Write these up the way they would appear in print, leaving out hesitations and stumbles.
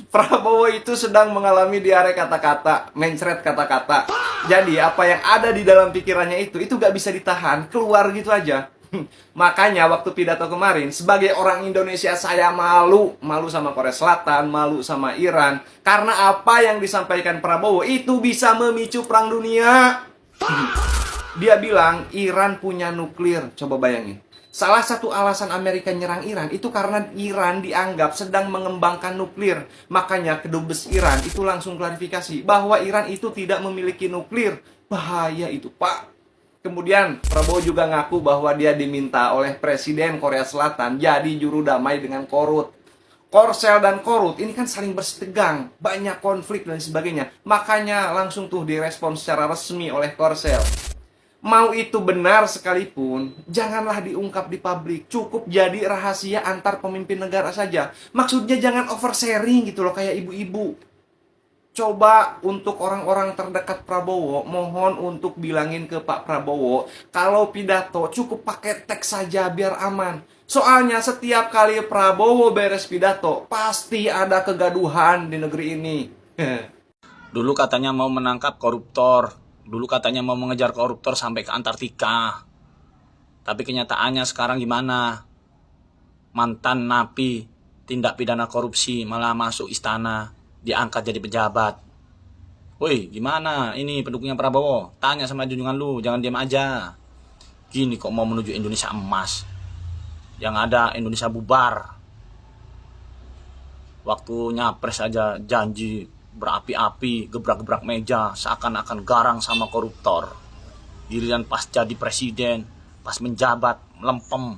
Prabowo itu sedang mengalami diare kata-kata, mencret kata-kata. Jadi apa yang ada di dalam pikirannya itu gak bisa ditahan, keluar gitu aja. Makanya waktu pidato kemarin, sebagai orang Indonesia saya malu. Malu sama Korea Selatan, malu sama Iran. Karena apa yang disampaikan Prabowo itu bisa memicu perang dunia. Dia bilang Iran punya nuklir, coba bayangin. Salah satu alasan Amerika nyerang Iran itu karena Iran dianggap sedang mengembangkan nuklir. Makanya kedubes Iran itu langsung klarifikasi bahwa Iran itu tidak memiliki nuklir. Bahaya itu, Pak. Kemudian Prabowo juga ngaku bahwa dia diminta oleh Presiden Korea Selatan jadi juru damai dengan Korut. Korsel dan Korut ini kan saling bersitegang, banyak konflik dan sebagainya. Makanya langsung tuh direspon secara resmi oleh Korsel. Mau itu benar sekalipun, janganlah diungkap di publik. Cukup jadi rahasia antar pemimpin negara saja. Maksudnya jangan oversharing gitu loh, kayak ibu-ibu. Coba untuk orang-orang terdekat Prabowo, mohon untuk bilangin ke Pak Prabowo, kalau pidato cukup pakai teks saja biar aman. Soalnya setiap kali Prabowo beres pidato, pasti ada kegaduhan di negeri ini. Dulu katanya mau menangkap koruptor. Dulu katanya mau mengejar koruptor sampai ke Antartika. Tapi kenyataannya sekarang gimana? Mantan napi tindak pidana korupsi malah masuk istana, diangkat jadi pejabat. Woi, gimana ini pendukungnya Prabowo? Tanya sama junjungan lu, jangan diam aja. Gini kok mau menuju Indonesia emas. Yang ada Indonesia bubar. Waktu nyapres aja janji berapi-api, gebrak-gebrak meja, seakan-akan garang sama koruptor. Giliran pas jadi presiden, pas menjabat, melempem.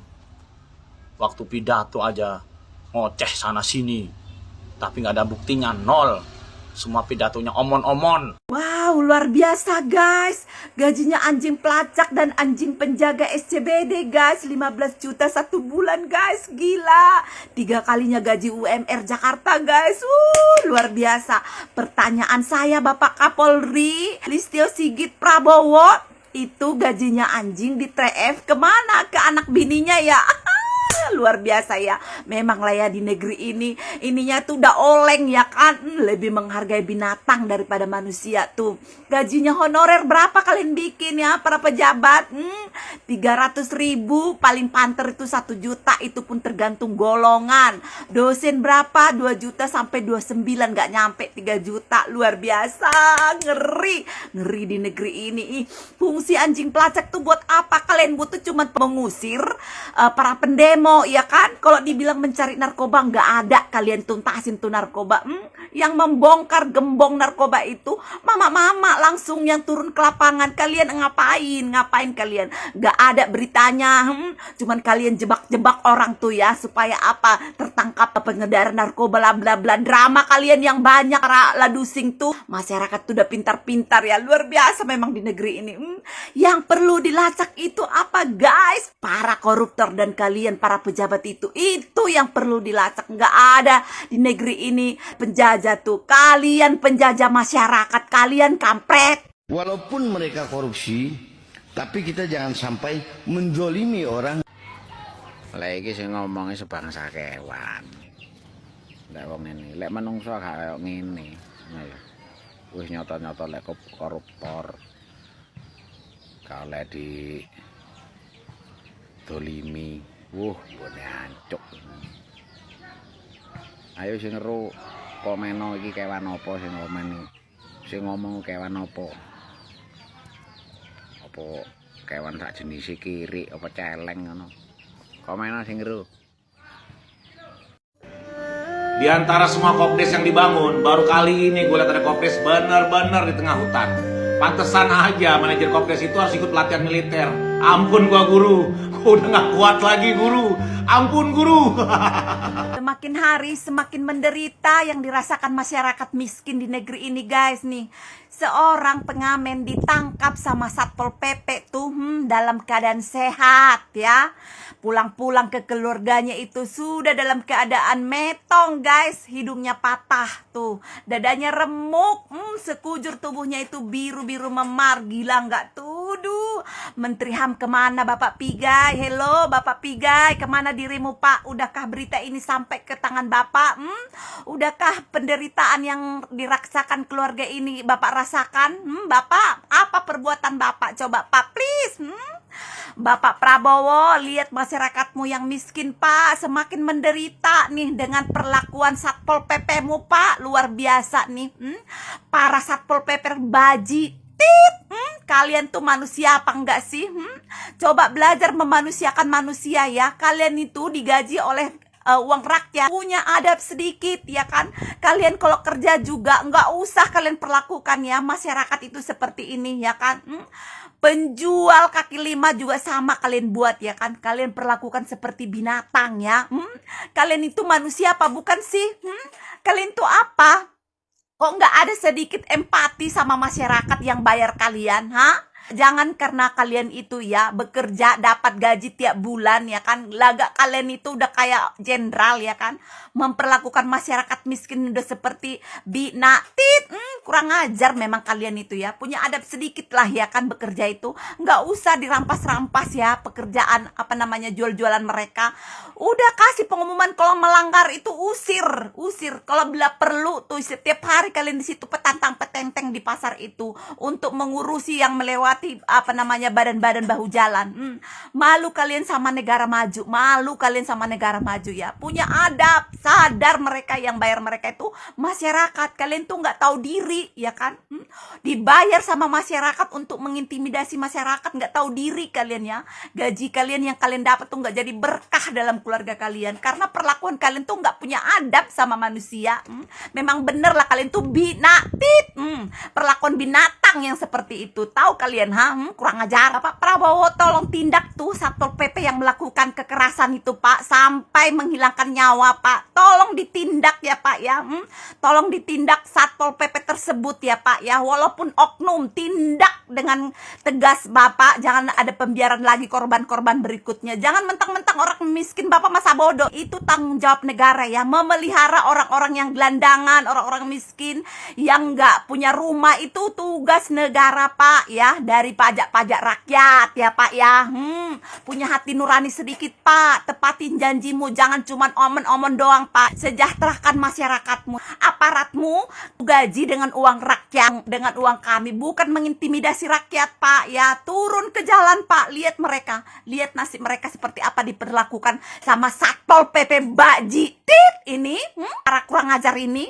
Waktu pidato aja, ngoceh sana-sini. Tapi nggak ada buktinya, nol. Semua pidatonya omon-omon. Wow, luar biasa guys. Gajinya anjing pelacak dan anjing penjaga SCBD guys. 15 juta 1 bulan guys. Gila. 3 kalinya gaji UMR Jakarta guys. Luar biasa. Pertanyaan saya Bapak Kapolri Listio Sigit Prabowo, itu gajinya anjing di TF kemana? Ke anak bininya ya? Luar biasa ya. Memang lah ya di negeri ini, ininya tuh udah oleng ya kan. Lebih menghargai binatang daripada manusia tuh. Gajinya honorer berapa kalian bikin ya para pejabat? 300.000, paling panter itu 1 juta, itu pun tergantung golongan. Dosen berapa? 2 juta sampai 29, gak nyampe 3 juta. Luar biasa. Ngeri. Ngeri di negeri ini. Fungsi anjing pelacak tuh buat apa? Kalian butuh cuma mengusir para pendemo ya kan? Kalau dibilang mencari narkoba, nggak ada kalian tuntasin tuh narkoba. Yang membongkar gembong narkoba itu mama-mama langsung yang turun ke lapangan. Kalian ngapain kalian? Nggak ada beritanya. Cuman kalian jebak-jebak orang tuh ya, supaya apa? Tertangkap pengedar narkoba, bla bla bla. Drama kalian yang banyak, para ladusing tuh. Masyarakat tuh udah pintar-pintar ya, luar biasa memang di negeri ini. Yang perlu dilacak itu apa guys? Para koruptor dan kalian para pejabat itu yang perlu dilacak. Nggak ada di negeri ini penjajah tuh. Kalian penjajah masyarakat, kalian kampret. Walaupun mereka korupsi, tapi kita jangan sampai menzolimi orang. Lagi sing ngomongnya sebangsa kewan. Lek wong ngene, lek menungso gak kaya ngene. Nah ya. Wis nyata-nyata lek koruptor. Kalau di dolimi, bone ancuk. Ayo sing ngeru komeno iki kewan apa sing komen. Sing ngomong kewan apa? Apa kewan sak jenis kiri apa celeng ngono. Komeno sing ngeru. Di antara semua kopdes yang dibangun, baru kali ini gue lihat ada kopdes bener-bener di tengah hutan. Pantesan aja manajer kopdes itu harus ikut pelatihan militer. Ampun gua guru, gua udah gak kuat lagi guru. Ampun guru. Semakin hari semakin menderita yang dirasakan masyarakat miskin di negeri ini guys nih. Seorang pengamen ditangkap sama Satpol PP tuh dalam keadaan sehat ya. Pulang-pulang ke keluarganya itu sudah dalam keadaan metong guys. Hidungnya patah tuh, dadanya remuk, sekujur tubuhnya itu biru-biru memar. Gila nggak tuh? Menteri HAM kemana Bapak Pigai? Hello Bapak Pigai, kemana dirimu, Pak? Udahkah berita ini sampai ke tangan Bapak? Udahkah penderitaan yang dirasakan keluarga ini Bapak rasakan? Bapak, apa perbuatan Bapak? Coba Pak, please. Bapak Prabowo, lihat masyarakatmu yang miskin, Pak, semakin menderita nih dengan perlakuan Satpol PP-mu, Pak. Luar biasa nih. Para Satpol PP baji. Kalian tuh manusia apa enggak sih? Coba belajar memanusiakan manusia ya. Kalian itu digaji oleh uang rakyat, punya adab sedikit ya kan. Kalian kalau kerja juga nggak usah kalian perlakukan ya masyarakat itu seperti ini ya kan. Penjual kaki lima juga sama kalian buat ya kan. Kalian perlakukan seperti binatang ya. Kalian itu manusia apa bukan sih? Kalian tuh apa? Kok nggak ada sedikit empati sama masyarakat yang bayar kalian, ha? Jangan karena kalian itu ya bekerja dapat gaji tiap bulan ya kan. Laga kalian itu udah kayak jenderal ya kan. Memperlakukan masyarakat miskin udah seperti binatit. Kurang ajar memang kalian itu ya. Punya adab sedikit lah ya kan bekerja itu. Nggak usah dirampas-rampas ya pekerjaan jual-jualan mereka. Udah kasih pengumuman kalau melanggar itu usir. Kalau bila perlu tuh setiap hari kalian di situ petantang-petenteng di pasar itu untuk mengurusi yang melewati badan-badan bahu jalan. Malu kalian sama negara maju. Ya. Punya adab, sadar mereka yang bayar mereka itu masyarakat. Kalian tuh nggak tahu diri ya kan. Dibayar sama masyarakat untuk mengintimidasi masyarakat, nggak tahu diri kalian ya. Gaji kalian yang kalian dapat tuh nggak jadi berkah dalam keluarga kalian karena perlakuan kalian tuh nggak punya adab sama manusia. Memang bener lah kalian tuh binatit. Perlakuan binatang yang seperti itu. Tahu kalian kurang ajar. Pak Prabowo tolong tindak tuh Satpol PP yang melakukan kekerasan itu Pak sampai menghilangkan nyawa Pak. Tolong ditindak ya Pak ya. Tolong ditindak Satpol PP tersebut ya Pak ya. Walaupun oknum, tindak dengan tegas Bapak. Jangan ada pembiaran lagi korban-korban berikutnya. Jangan mentang-mentang orang miskin Bapak masa bodoh. Itu tanggung jawab negara ya. Memelihara orang-orang yang gelandangan, orang-orang miskin yang nggak punya rumah itu tugas negara Pak ya. Dari pajak-pajak rakyat ya Pak ya. Punya hati nurani sedikit Pak. Tepatin janjimu, jangan cuman omon-omon doang Pak. Sejahterakan masyarakatmu, aparatmu gaji dengan uang rakyat, dengan uang kami, bukan mengintimidasi rakyat Pak ya. Turun ke jalan Pak, lihat mereka, lihat nasib mereka seperti apa diperlakukan sama Satpol PP baji ini. Para kurang ajar ini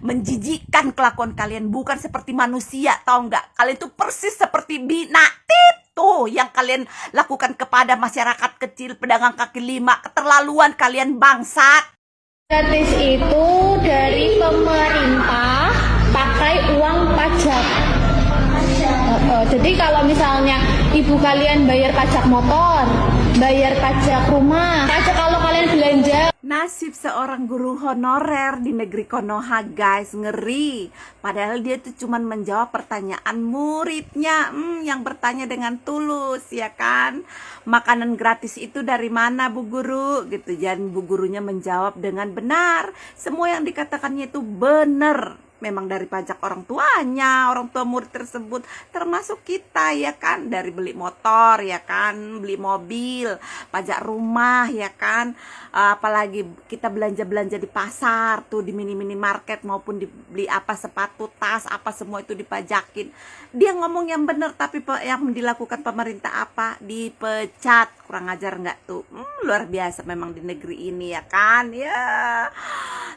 menjijikkan kelakuan kalian, bukan seperti manusia, tahu nggak? Kalian tuh persis seperti binatit tuh yang kalian lakukan kepada masyarakat kecil, pedagang kaki lima. Keterlaluan kalian bangsat. Gratis itu dari pemerintah pakai uang pajak. Jadi kalau misalnya ibu kalian bayar pajak motor, bayar pajak rumah, pajak kalau kalian belanja. Nasib seorang guru honorer di negeri Konoha guys, ngeri. Padahal dia tuh cuman menjawab pertanyaan muridnya yang bertanya dengan tulus ya kan. Makanan gratis itu dari mana Bu Guru gitu. Dan Bu Gurunya menjawab dengan benar. Semua yang dikatakannya itu benar. Memang dari pajak orang tuanya, orang tua murid tersebut, termasuk kita ya kan, dari beli motor ya kan, beli mobil, pajak rumah ya kan, apalagi kita belanja-belanja di pasar tuh, di mini market maupun beli apa sepatu, tas, apa semua itu dipajakin. Dia ngomong yang benar, tapi yang dilakukan pemerintah apa? Dipecat. Kurang ajar nggak tuh? Luar biasa memang di negeri ini ya kan, ya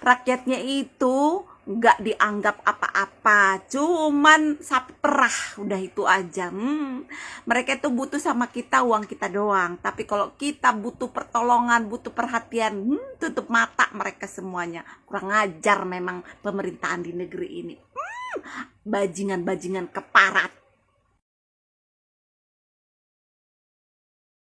rakyatnya itu nggak dianggap apa-apa, cuman sapi perah, udah itu aja. Mereka itu butuh sama kita uang kita doang, tapi kalau kita butuh pertolongan, butuh perhatian, tutup mata mereka semuanya. Kurang ajar memang pemerintahan di negeri ini. Bajingan-bajingan keparat.